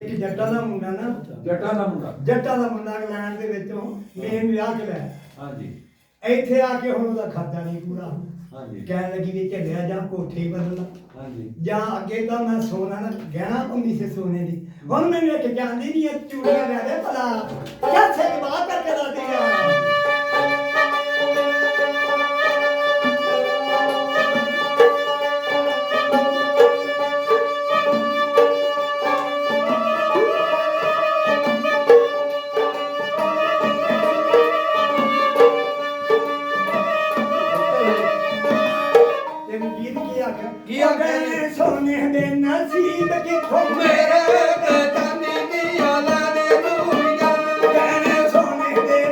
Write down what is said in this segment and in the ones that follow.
ਇੱਕ ਜੱਟਾਂ ਦਾ ਮੁੰਡਾ ਨਾ ਜੱਟਾਂ ਦਾ ਮੁੰਡਾ ਇੰਗਲੈਂਡ ਦੇ ਵਿੱਚੋਂ ਮੇਨ ਵਿਆਹ ਕੇ ਲੈ ਹਾਂਜੀ ਇੱਥੇ ਆ ਕੇ ਹੁਣ ਉਹਦਾ ਖਰਚਾ ਨਹੀਂ ਪੂਰਾ ਹਾਂਜੀ ਕਹਿਣ ਲੱਗੀ ਵੀ ਝੱਲਿਆ ਜਾਂ ਕੋਠੀ ਬਦਲ ਹਾਂਜੀ ਜਾਂ ਅੱਗੇ ਤਾਂ ਮੈਂ ਸੋਨਾ ਨਾ ਗਹਿਣਾ ਪਾਉਂਦੀ ਸੀ ਸੋਨੇ ਦੀ ਹੁਣ ਮੈਨੂੰ ਇੱਕ ਜਾਂਦੀ ਨਹੀਂ ਹੈ ਚੂੜੀਆਂ ਲੈ ਦੇ ਭਲਾ ਕਿੱਥੇ ਬਾਹਰ ਕਰਕੇ ਦੱਸਦੀ ਆ ਕੀ ਆਖਿਆ ਸੋਨੇ ਦੇ ਨਸੀਬ ਕਿੱਥੋਂ ਮੇਰੇ ਤੇ ਚਾਂਦੀ ਦੀਆਂ ਲਾਣੇ ਦੂਰੀਆਂ ਕਹਿਣੇ ਸੋਨੇ ਦੇ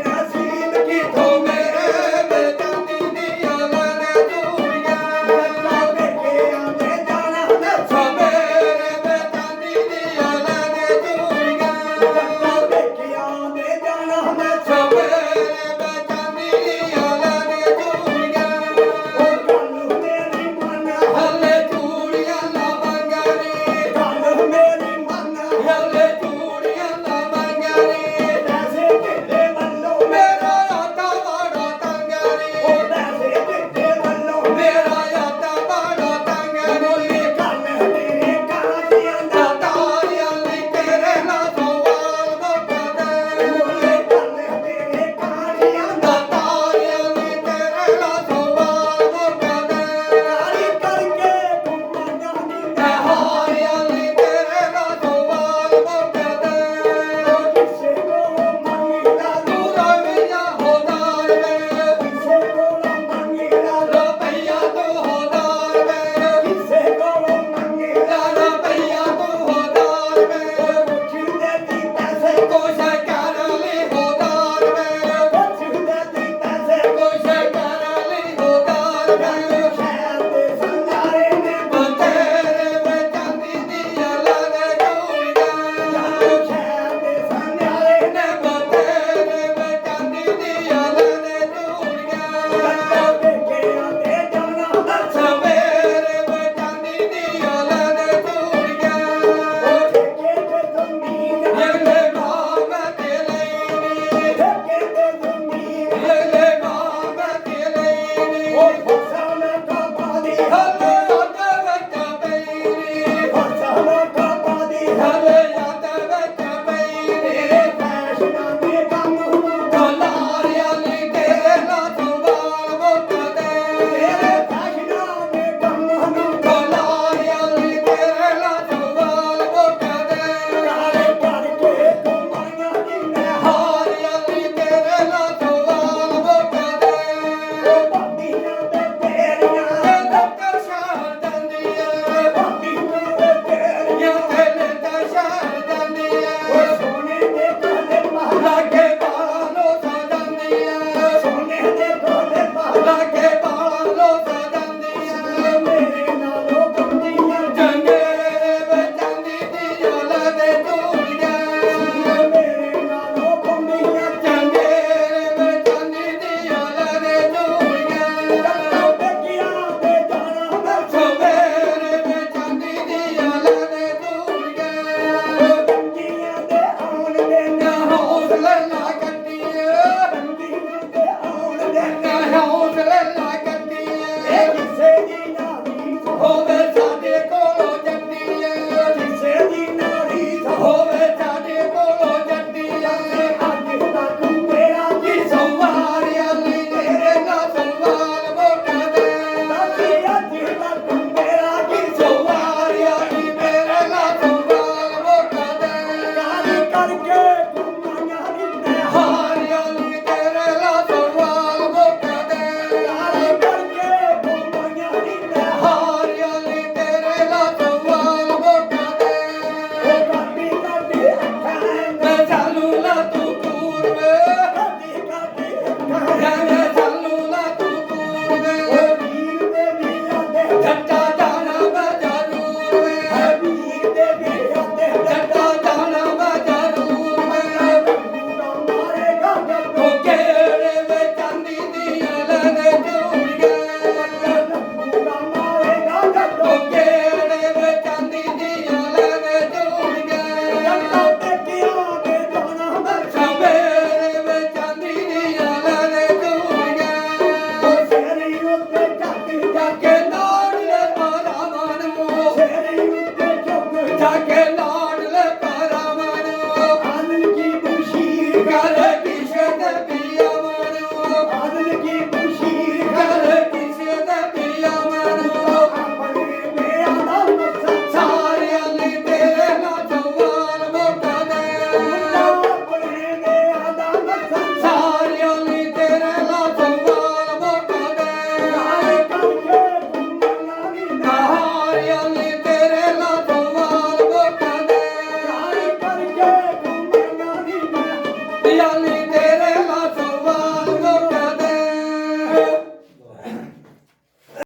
ਤਾਰਿਆਂ ਨੇ